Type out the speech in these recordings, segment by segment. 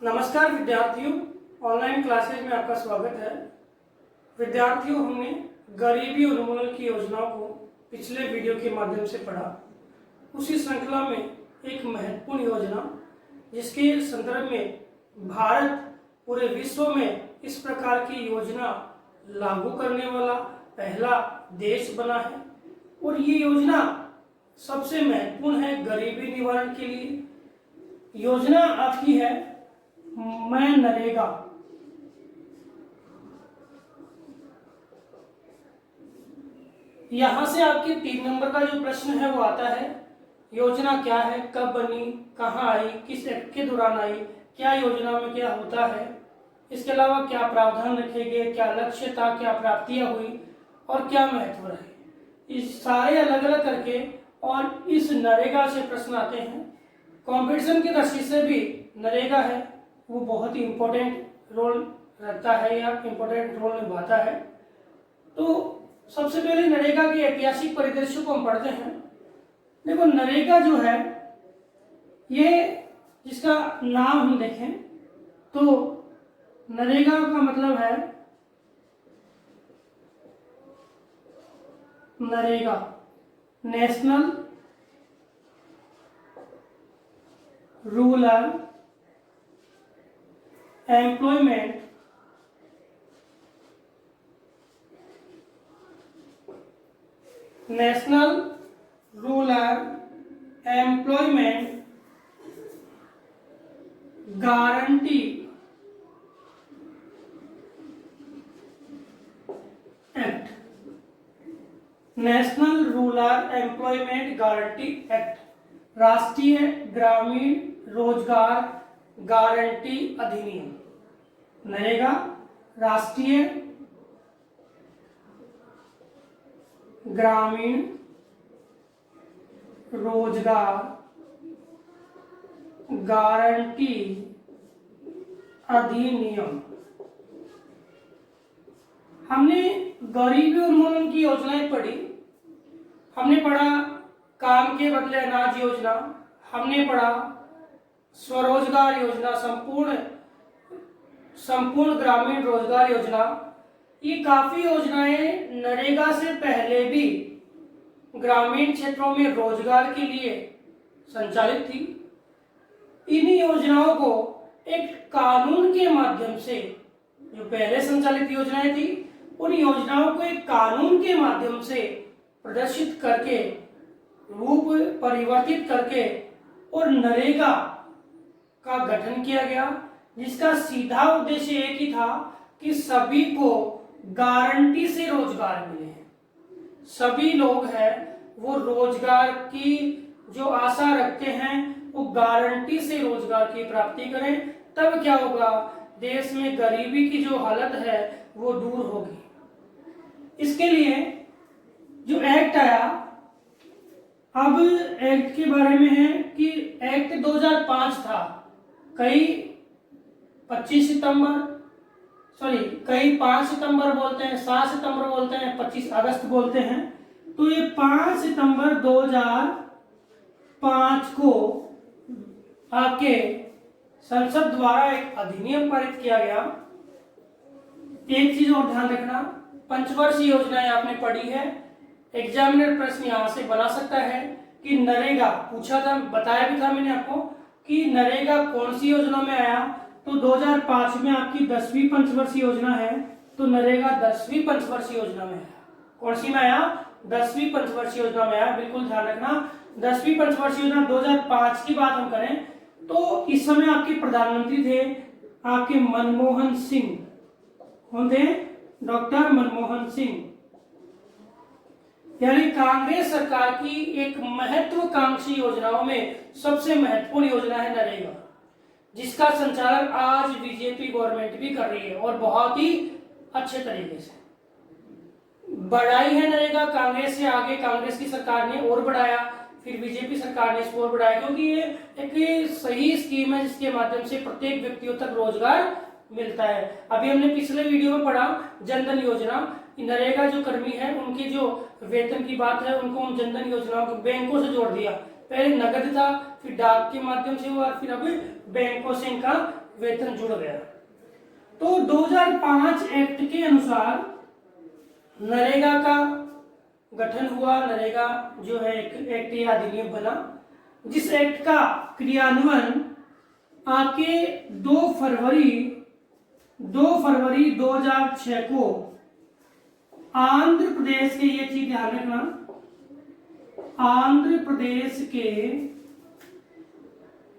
नमस्कार विद्यार्थियों, online classes में आपका स्वागत है। विद्यार्थियों, हमने गरीबी उन्मूलन की योजनाओं को पिछले वीडियो के माध्यम से पढ़ा। उसी श्रृंखला में एक महत्वपूर्ण योजना जिसके संदर्भ में भारत पूरे विश्व में इस प्रकार की योजना लागू करने वाला पहला देश बना है और ये योजना सबसे महत्वपूर्ण है गरीबी निवारण के लिए। योजना आपकी है मैं नरेगा। यहां से आपके 3 नंबर का जो प्रश्न है वो आता है, योजना क्या है, कब बनी, कहां आई, किस एक्ट के दौरान आई, क्या योजना में क्या होता है, इसके अलावा क्या प्रावधान रखे गए, क्या लक्ष्य था, क्या प्राप्तियां हुई और क्या महत्व रहे। इस सारे अलग अलग करके और इस नरेगा से प्रश्न आते हैं। कंपटीशन की दृष्टि से भी नरेगा है वो बहुत ही इम्पोर्टेंट रोल रखता है या इम्पोर्टेंट रोल निभाता है। तो सबसे पहले नरेगा के ऐतिहासिक परिदृश्य को हम पढ़ते हैं। देखो, नरेगा जो है ये जिसका नाम हम देखें तो नरेगा का मतलब है NREGA national rural employment national rural employment guarantee act, national rural employment guarantee act, राष्ट्रीय ग्रामीण रोजगार गारंटी अधिनियम। नरेगा राष्ट्रीय ग्रामीण रोजगार गारंटी अधिनियम। हमने गरीबी उन्मूलन की योजनाएं पढ़ी। हमने पढ़ा काम के बदले अनाज योजना, हमने पढ़ा स्वरोजगार योजना, संपूर्ण ग्रामीण रोजगार योजना। ये काफी योजनाएं नरेगा से पहले भी ग्रामीण क्षेत्रों में रोजगार के लिए संचालित थी। इन्हीं योजनाओं को एक कानून के माध्यम से, जो पहले संचालित योजनाएं थी उन योजनाओं को एक कानून के माध्यम से प्रदर्शित करके, रूप परिवर्तित करके और नरेगा का गठन किया गया, जिसका सीधा उद्देश्य एक ही था कि सभी को गारंटी से रोजगार मिले। सभी लोग हैं वो रोजगार की जो आशा रखते हैं वो गारंटी से रोजगार की प्राप्ति करें, तब क्या होगा, देश में गरीबी की जो हालत है वो दूर होगी। इसके लिए जो एक्ट आया, अब एक्ट के बारे में है कि एक्ट 2005 था। कई 5 सितंबर बोलते हैं, 7 सितंबर बोलते हैं, 25 अगस्त बोलते हैं। तो ये 5 सितंबर 2005 को आपके संसद द्वारा एक अधिनियम पारित किया गया। एक चीज और ध्यान रखना, पंचवर्षीय योजनाएं आपने पढ़ी है, एग्जामिनर प्रश्न यहां से बना सकता है कि नरेगा पूछा था, बताया भी था मैंने आपको कि नरेगा कौन सी योजना में आया। तो 2005 में आपकी 10वीं पंचवर्षीय योजना है, तो नरेगा 10वीं पंचवर्षीय योजना में आया। कौन सी में आया? 10वीं पंचवर्षीय योजना में आया। बिल्कुल ध्यान रखना, 10वीं पंचवर्षीय योजना 2005 की बात हम करें तो इस समय आपके प्रधानमंत्री थे आपके मनमोहन सिंह। कौन थे? डॉक्टर मनमोहन सिंह। यानी कांग्रेस सरकार की एक महत्वाकांक्षी योजनाओं में सबसे महत्वपूर्ण योजना है नरेगा, जिसका संचालन आज बीजेपी गवर्नमेंट भी कर रही है और बहुत ही अच्छे तरीके से बढ़ाई है नरेगा। कांग्रेस से आगे कांग्रेस की सरकार ने और बढ़ाया, फिर बीजेपी सरकार ने इसको और बढ़ाया, क्योंकि ये एक सही स्कीम है जिसके माध्यम से प्रत्येक व्यक्तियों तक रोजगार मिलता है। अभी हमने पिछले वीडियो में पढ़ा जनधन योजना, नरेगा जो कर्मी है उनके जो वेतन की बात है उनको हम जनधन योजनाओं को बैंकों से जोड़ दिया। पहले नगद था, फिर डाक के माध्यम से हुआ, फिर अब बैंकों से इनका वेतन जुड़ गया। तो 2005 एक्ट के अनुसार नरेगा का गठन हुआ। नरेगा जो है एक एक्ट या अधिनियम बना, जिस एक्ट का क्रियान्वयन आपके 2 फरवरी 2006 को आंध्र प्रदेश के, ये चीज ध्यान रखना, आंध्र प्रदेश के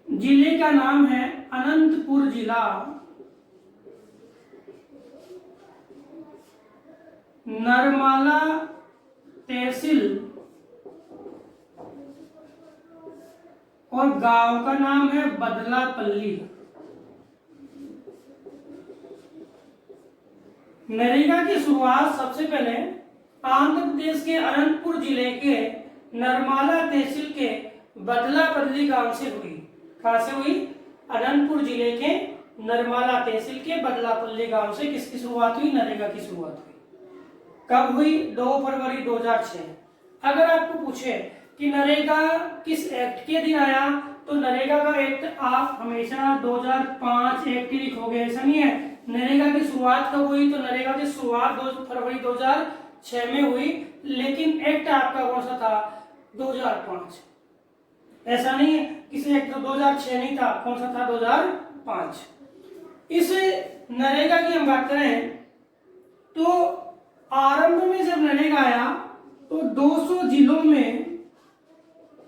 जिले का नाम है अनंतपुर जिला, नरमाला तहसील, और गांव का नाम है बदलापल्ली। नरेगा की शुरुआत सबसे पहले आंध्र प्रदेश के अनंतपुर जिले के नरमाला तहसील के बदलापल्ली गांव से हुई। कहां से हुई? अनंतपुर जिले के नरमाला तहसील के बदलापल्ली गांव से किसकी शुरुआत हुई? नरेगा की शुरुआत हुई। कब हुई? 2 फरवरी 2006। अगर आपको पूछे कि नरेगा किस एक्ट के दिन आया, तो नरेगा का एक्ट आप हमेशा 2005 एक्ट ही लिखोगे, ऐसा नहीं है। नरेगा की शुरुआत कब हुई? तो नरेगा की शुरुआत 2 फरवरी 2006 में हुई, लेकिन एक्ट आपका कौन सा था? 2005। ऐसा नहीं है किसी एक्ट तो 2006 नहीं था, कौन सा था? 2005। इस नरेगा की हम बात करें तो आरंभ में जब नरेगा आया तो 200 जिलों में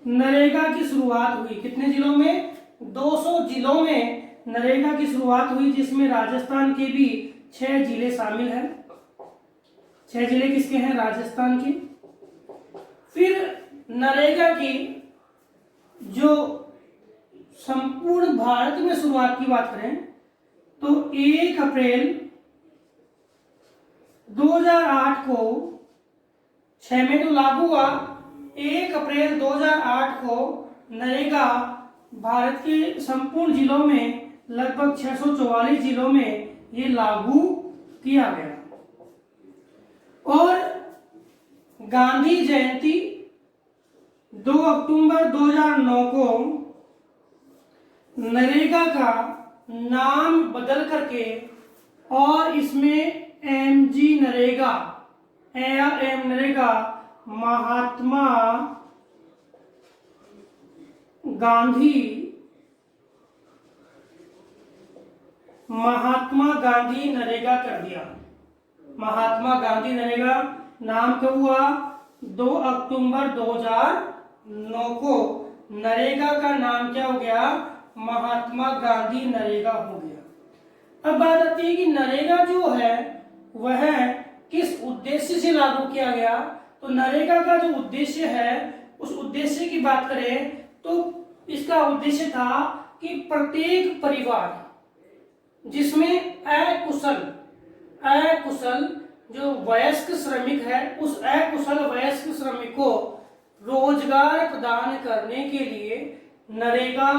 नरेगा की शुरुआत हुई। कितने जिलों में? 200 जिलों में नरेगा की शुरुआत हुई, जिसमें राजस्थान के भी 6 जिले शामिल हैं। 6 जिले किसके हैं? राजस्थान के। फिर नरेगा की जो संपूर्ण भारत में शुरुआत की बात करें तो 1 अप्रैल 2008 को, 6 में तो लागू हुआ, 1 अप्रैल 2008 को नरेगा भारत के संपूर्ण जिलों में लगभग 644 जिलों में ये लागू किया गया। और गांधी जयंती 2 अक्टूबर 2009 को नरेगा का नाम बदल करके और इसमें MG नरेगा या M नरेगा महात्मा गांधी नरेगा कर दिया। महात्मा गांधी नरेगा नाम कब हुआ? 2 अक्टूबर 2009 को नरेगा का नाम क्या हो गया? महात्मा गांधी नरेगा हो गया। अब बात आती है कि नरेगा जो है वह किस उद्देश्य से लागू किया गया। तो नरेगा का जो उद्देश्य है, उस उद्देश्य की बात करें तो इसका उद्देश्य था कि प्रत्येक परिवार जिसमें अकुशल जो वयस्क श्रमिक है, उस अकुशल वयस्क श्रमिक को रोजगार प्रदान करने के लिए नरेगा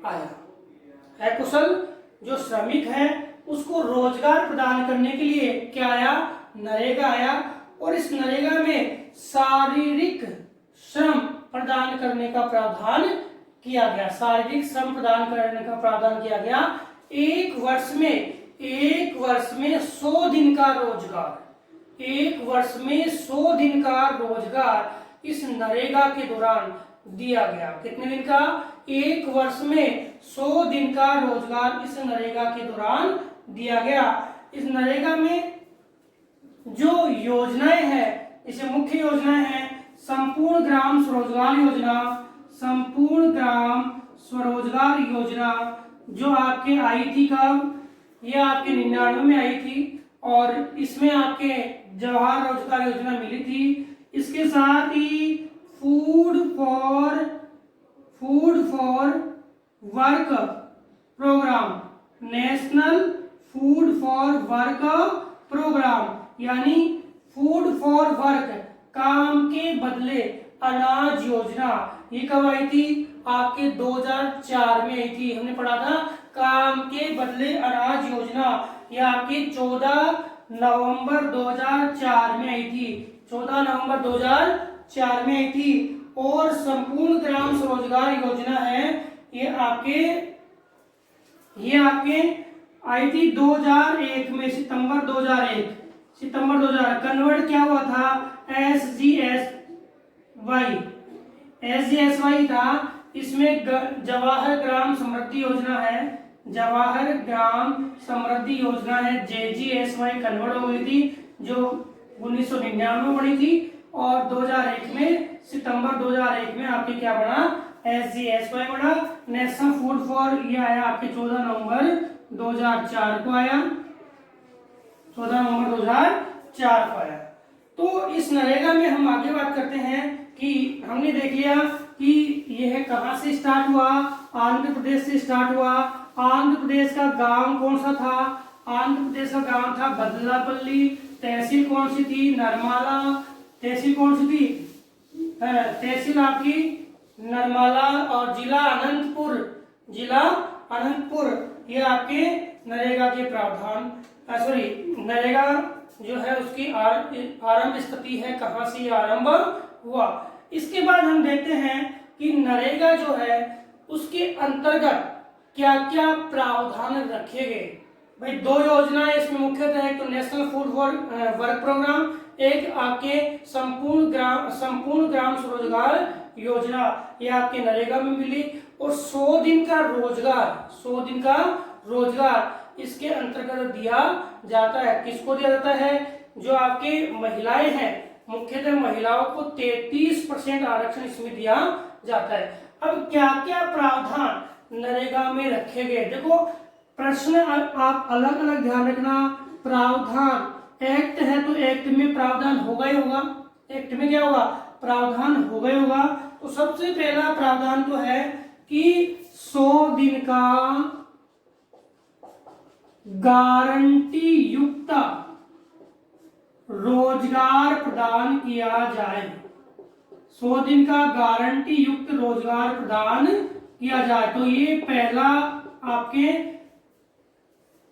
आया। अकुशल जो श्रमिक है उसको रोजगार प्रदान करने के लिए क्या आया? नरेगा आया। और इस नरेगा में शारीरिक श्रम प्रदान करने का प्रावधान किया गया। शारीरिक श्रम प्रदान करने का प्रावधान किया गया। एक वर्ष में 100 दिन का रोजगार, 1 वर्ष में 100 दिन का रोजगार इस नरेगा के दौरान दिया गया। कितने दिन का? 1 वर्ष में 100 दिन का रोजगार इस नरेगा के दौरान दिया गया। इस नरेगा में जो योजनाएं हैं, इसे मुख्य योजनाएं हैं संपूर्ण ग्राम स्वरोजगार योजना, संपूर्ण ग्राम स्वरोजगार योजना जो आपके आई थी कब? ये आपके 99 में आई थी और इसमें आपके जवाहर रोजगार योजना मिली थी। इसके साथ ही food for work programme, national food for work programme, यानी फूड फॉर वर्क, काम के बदले अनाज योजना, ये कब आई थी? आपके 2004 में आई थी। हमने पढ़ा था काम के बदले अनाज योजना, ये आपके 14 नवंबर 2004 में आई थी। 14 नवंबर 2004 में आई थी। और संपूर्ण ग्राम स्वरोजगार योजना है, ये आपके ये आपके आई थी 2001 में, सितंबर 2001 कन्वर्ट क्या हुआ था SGSY था। इसमें जवाहर ग्राम समृद्धि योजना है, जवाहर ग्राम समृद्धि योजना है, JGSY कन्वर्ट हो गई थी, जो 1999 में बनी थी, और 2001 में, सितंबर 2001 में आपके क्या बना, SGSY बना। नेशनल फूड फॉर ये आया आपके 14 नवंबर 2004 को आया, 14 नवंबर 2004 को आया। तो इस नरेगा में हम आगे बात करते हैं कि हमने देख लिया कि यह कहां से स्टार्ट हुआ, आंध्र प्रदेश से स्टार्ट हुआ। आंध्र प्रदेश का गांव कौन सा था, आंध्र प्रदेश का गांव था बदलापल्ली। तहसील कौन सी थी, नरमाला। तहसील कौन सी थी, तहसील आपकी नरमाला। और जिला अनंतपुर, जिला अनंतपुर। ये आपके नरेगा के प्रावधान, नरेगा जो है उसकी आरंभ स्थिति है, कहां से आरंभ हुआ। इसके बाद हम देखते हैं कि नरेगा जो है उसके अंतर्गत क्या क्या प्रावधान रखे गए। भाई दो योजनाएं इसमें मुख्यतः, एक तो नेशनल फूड वर्क प्रोग्राम, एक आपके संपूर्ण ग्राम स्वरोजगार योजना, ये आपके नरेगा में मिली। और 100 दिन का रोजगार, 100 दिन का रोजगार इसके अंतर्गत दिया जाता है। किसको दिया जाता है, जो आपके महिलाएं हैं, मुख्यतः महिलाओं को 33% आरक्षण इसमें दिया जाता है। अब क्या क्या प्रावधान नरेगा में रखे गए, देखो प्रश्न आप अलग अलग ध्यान रखना। प्रावधान, एक्ट है तो एक्ट में प्रावधान होगा ही होगा, एक्ट में क्या होगा, प्रावधान होगा ही होगा। तो सबसे पहला प्रावधान तो है कि 100 दिन का गारंटी युक्त रोजगार प्रदान किया जाए। 100 दिन का गारंटी युक्त रोजगार प्रदान किया जाए, तो ये पहला आपके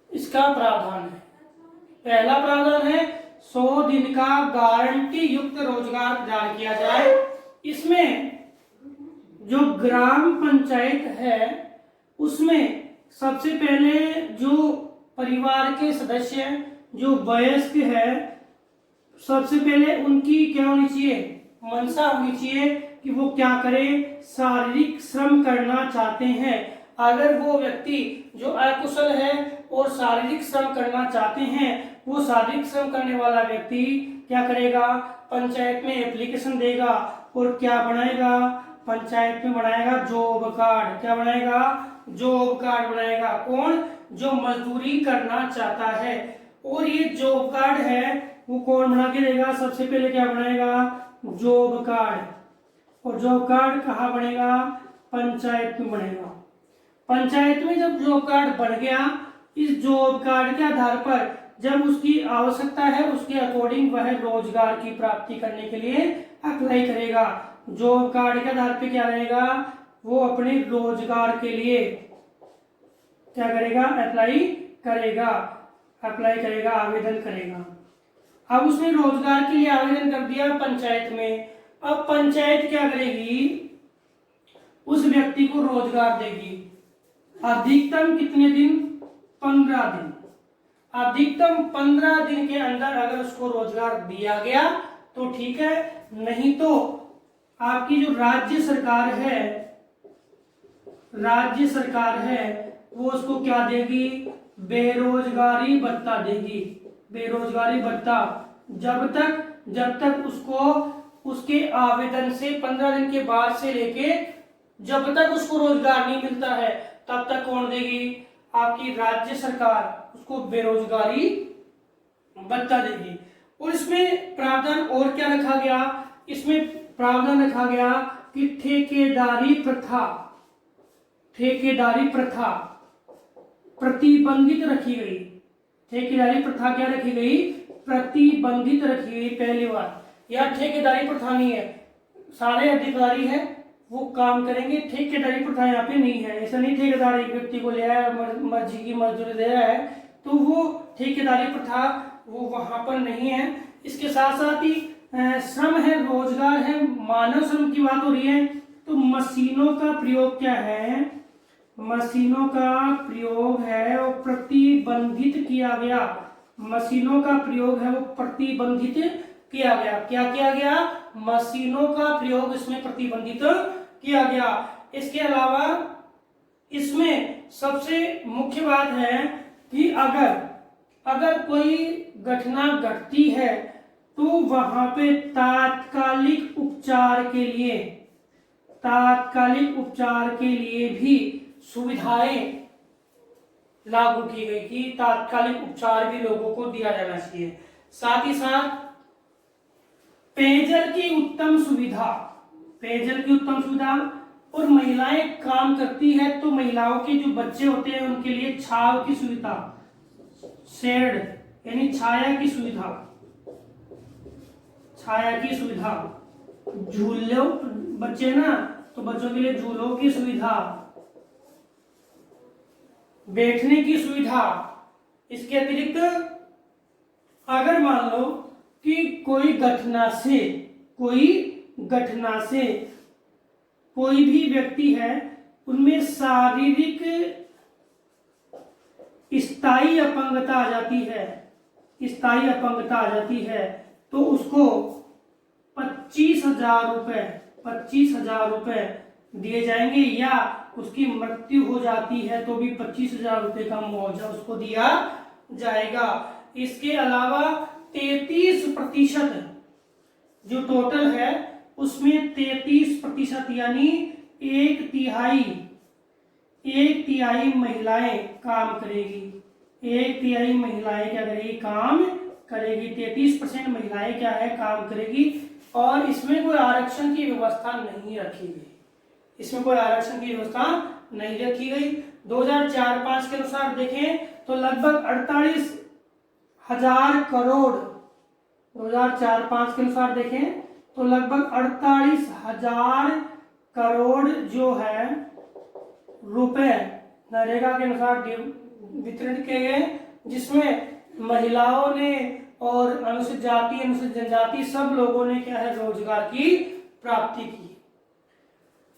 इसका प्रावधान है। पहला प्रावधान है 100 दिन का गारंटी युक्त रोजगार प्रदान किया जाए। इसमें जो ग्राम पंचायत है उसमें सबसे पहले जो परिवार के सदस्य जो वयस्क है, सबसे पहले उनकी क्या होनी चाहिए, मंशा होनी चाहिए कि वो क्या करें, शारीरिक श्रम करना चाहते हैं। अगर वो व्यक्ति जो अकुशल है और शारीरिक श्रम करना चाहते हैं, वो शारीरिक श्रम करने वाला व्यक्ति क्या करेगा, पंचायत में एप्लीकेशन देगा और क्या बनाएगा, पंचायत में बनाएगा जॉब कार्ड। क्या बनाएगा, जॉब कार्ड बनाएगा। कौन, जो मजदूरी करना चाहता है। और ये जॉब कार्ड है वो कौन बना के देगा, सबसे पहले क्या बनाएगा, जॉब कार्ड। और जॉब कार्ड कहाँ बनेगा, पंचायत में बनेगा। पंचायत में जब जॉब कार्ड बन गया, इस जॉब कार्ड के आधार पर जब उसकी आवश्यकता है उसके अकॉर्डिंग वह रोजगार की प्राप्ति करने के लिए अप्लाई करेगा। जॉब कार्ड के आधार पर क्या रहेगा, वो अपने रोजगार के लिए क्या करेगा, अप्लाई करेगा, आवेदन करेगा। अब उसने रोजगार के लिए आवेदन कर दिया पंचायत में। अब पंचायत क्या करेगी, उस व्यक्ति को रोजगार देगी। अधिकतम कितने दिन, 15 दिन। अधिकतम 15 दिन के अंदर अगर उसको रोजगार दिया गया तो ठीक है, नहीं तो आपकी जो राज्य सरकार है वो उसको क्या देगी, बेरोजगारी भत्ता देगी। बेरोजगारी भत्ता जब तक उसको उसके आवेदन से 15 दिन के बाद से लेके जब तक उसको रोजगार नहीं मिलता है तब तक कौन देगी, आपकी राज्य सरकार उसको बेरोजगारी भत्ता देगी। और इसमें प्रावधान और क्या रखा गया, इसमें प्रावधान रखा गया कि ठेकेदारी प्रथा प्रतिबंधित रखी गई। ठेकेदारी प्रथा क्या रखी गई, प्रतिबंधित रखी गई। पहली बार, यह ठेकेदारी प्रथा नहीं है, सारे अधिकारी हैं वो काम करेंगे। ठेकेदारी प्रथा यहाँ पे नहीं है। ऐसा नहीं ठेकेदार एक व्यक्ति को ले आया, मर्जी की मजदूरी दे रहा है, तो वो ठेकेदारी प्रथा वो वहां पर नहीं है। इसके साथ साथ ही श्रम है, रोजगार है, मानव श्रम की बात हो रही है, तो मशीनों का प्रयोग क्या है, मशीनों का प्रयोग है वो प्रतिबंधित किया गया। मशीनों का प्रयोग है वो प्रतिबंधित किया गया। क्या किया गया? मशीनों का प्रयोग इसमें प्रतिबंधित किया गया। इसके अलावा इसमें सबसे मुख्य बात है कि अगर कोई घटना घटती है तो वहां पे तात्कालिक उपचार के लिए भी सुविधाएं लागू की गई कि तात्कालिक उपचार भी लोगों को दिया जाना चाहिए। साथ ही साथ पेयजल की उत्तम सुविधा और महिलाएं काम करती है तो महिलाओं के जो बच्चे होते हैं उनके लिए छाव की सुविधा, शेड यानी छाया की सुविधा, झूलों बच्चे ना तो बच्चों के लिए झूलों की सुविधा, बैठने की सुविधा। इसके अतिरिक्त अगर मान लो कि कोई घटना से कोई भी व्यक्ति है उनमें शारीरिक स्थायी अपंगता आ जाती है तो उसको 25,000 रुपए दिए जाएंगे, या उसकी मृत्यु हो जाती है तो भी 25,000 रुपए का मुआवजा उसको दिया जाएगा। इसके अलावा 33% जो टोटल है उसमें 33% यानी एक तिहाई महिलाएं काम करेगी। 33% महिलाएं क्या है काम करेगी। और इसमें कोई आरक्षण की व्यवस्था नहीं रखी गई। 2004-5 के अनुसार देखें तो लगभग 48,000 करोड़ 2004-5 के अनुसार देखें तो लगभग 48,000 करोड़ जो है रुपए नरेगा के अनुसार वितरण किए गए, जिसमें महिलाओं ने और अनुसूचित जाति अनुसूचित जनजाति सब लोगों ने क्या है रोजगार की प्राप्ति की।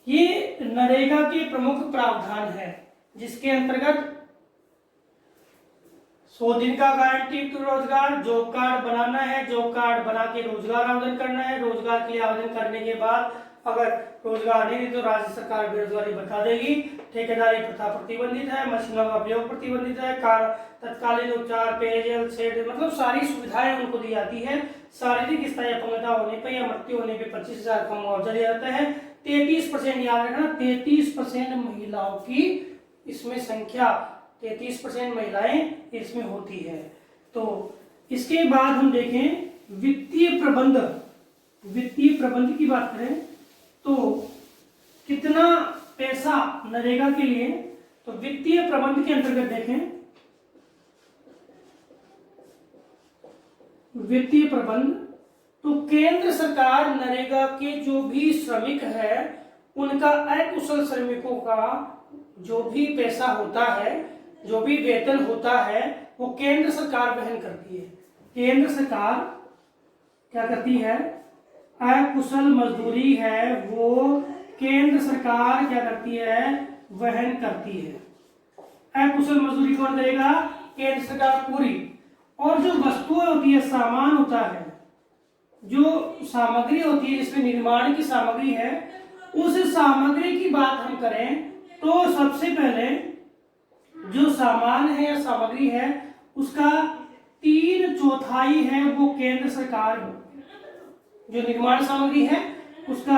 ये नरेगा के प्रमुख प्रावधान है जिसके अंतर्गत 100 दिन का गारंटी रोजगार, जॉब कार्ड बनाना है, जॉब कार्ड बना के रोजगार आवेदन करना है। रोजगार के लिए आवेदन करने के बाद अगर रोजगार नहीं तो राज्य सरकार बेरोजगारी बता देगी। ठेकेदारी प्रथा प्रतिबंधित है, मशीनों का प्रयोग प्रतिबंधित है, तत्कालीन उपचार, पेयजल, शेड मतलब सारी सुविधाएं उनको दी जाती है। शारीरिक स्थायी अपंगता होने पर या मृत्यु होने पर 25,000 का मुआवजा दिया जाता है। 33% याद रखना, 33% महिलाओं की इसमें संख्या 33% महिलाएं इसमें होती है। तो इसके बाद हम देखें वित्तीय प्रबंध की बात करें तो कितना पैसा नरेगा के लिए, तो वित्तीय प्रबंध के अंतर्गत देखें वित्तीय प्रबंध तो केंद्र सरकार नरेगा के जो भी श्रमिक है उनका अकुशल श्रमिकों का जो भी पैसा होता है, जो भी वेतन होता है वो केंद्र सरकार वहन करती है। केंद्र सरकार क्या करती है? अकुशल मजदूरी है वो केंद्र सरकार क्या करती है? वहन करती है। अकुशल मजदूरी कौन करेगा? केंद्र सरकार पूरी। और जो वस्तुएं होती है, सामान होता है, जो सामग्री होती है जिसमें निर्माण की सामग्री है, उस सामग्री की बात हम करें तो सबसे पहले जो सामान है या सामग्री है उसका 3/4 है वो केंद्र सरकार, जो निर्माण सामग्री है उसका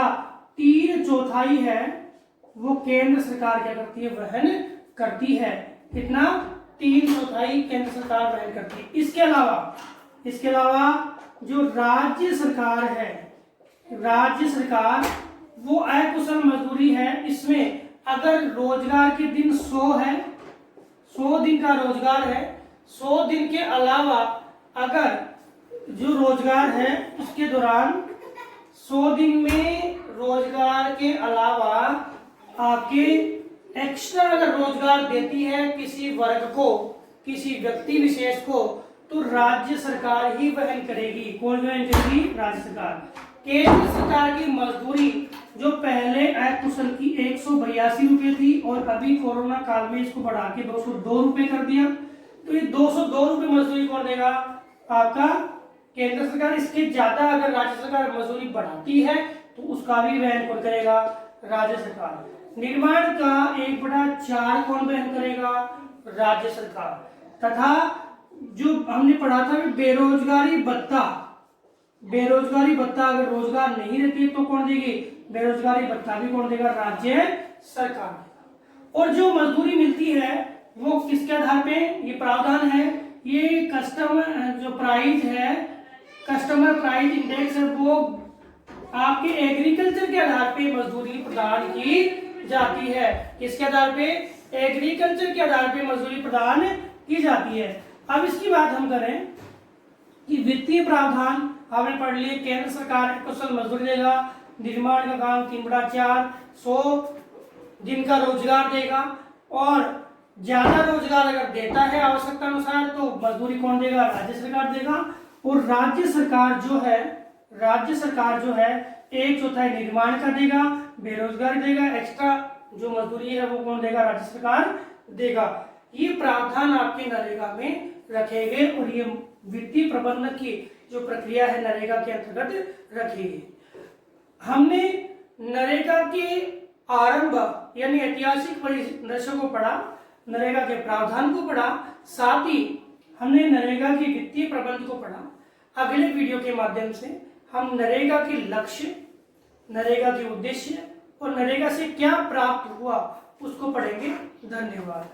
3/4 है वो केंद्र सरकार क्या करती है? वहन करती है। कितना? 3/4 केंद्र सरकार वहन करती है। इसके अलावा जो राज्य सरकार है, राज्य सरकार वो अकुशल मजदूरी है, इसमें अगर रोजगार के दिन 100 है, 100 दिन का रोजगार है, 100 दिन के अलावा अगर जो रोजगार है उसके दौरान 100 दिन में रोजगार के अलावा आपके एक्स्ट्रा अगर रोजगार देती है किसी वर्ग को, किसी व्यक्ति विशेष को, तो राज्य सरकार ही वहन करेगी। कौन वहन करेगी? राज्य सरकार। केंद्र सरकार की मजदूरी जो पहले अकुशल की 182 रुपये थी और अभी कोरोना काल में इसको बढ़ा के 202 रुपये कर दिया। तो ये 202 रुपये मजदूरी कौन देगा? आपका केंद्र सरकार। इसके ज्यादा अगर राज्य सरकार मजदूरी बढ़ाती है तो उसका भी वहन कौन करेगा? राज्य सरकार। निर्माण का 1/4 कौन वहन करेगा? राज्य सरकार। तथा जो हमने पढ़ा था बेरोजगारी भत्ता, बेरोजगारी भत्ता अगर रोजगार नहीं रहती तो कौन देगी? बेरोजगारी भत्ता भी कौन देगा? राज्य सरकार। और जो मजदूरी मिलती है वो किसके आधार पे? ये प्रावधान है, ये कस्टमर जो प्राइस है, कस्टमर प्राइस इंडेक्स है, वो आपके एग्रीकल्चर के आधार पे मजदूरी प्रदान की जाती है। किसके आधार पे? एग्रीकल्चर के आधार पे मजदूरी प्रदान की जाती है। अब इसकी बात हम करें कि वित्तीय प्रावधान हमने पढ़ लिए, केंद्र सरकार कुशल मजदूरी देगा, निर्माण का काम 3/4 100 दिन का रोजगार देगा, और ज्यादा रोजगार अगर देता है आवश्यकता अनुसार तो मजदूरी कौन देगा? राज्य सरकार देगा। और राज्य सरकार जो है 1/4 निर्माण का देगा, बेरोजगार देगा, एक्स्ट्रा जो मजदूरी है वो कौन देगा? राज्य सरकार देगा। ये प्रावधान आपके नरेगा में रखे गए और ये वित्तीय प्रबंधन की जो प्रक्रिया है नरेगा के अंतर्गत रखी गई। हमने नरेगा के आरंभ यानी ऐतिहासिक परिदृश्य को पढ़ा, नरेगा के प्रावधान को पढ़ा, साथ ही हमने नरेगा के वित्तीय प्रबंध को पढ़ा। अगले वीडियो के माध्यम से हम नरेगा के लक्ष्य, नरेगा के उद्देश्य और नरेगा से क्या प्राप्त हुआ उसको पढ़ेंगे। धन्यवाद।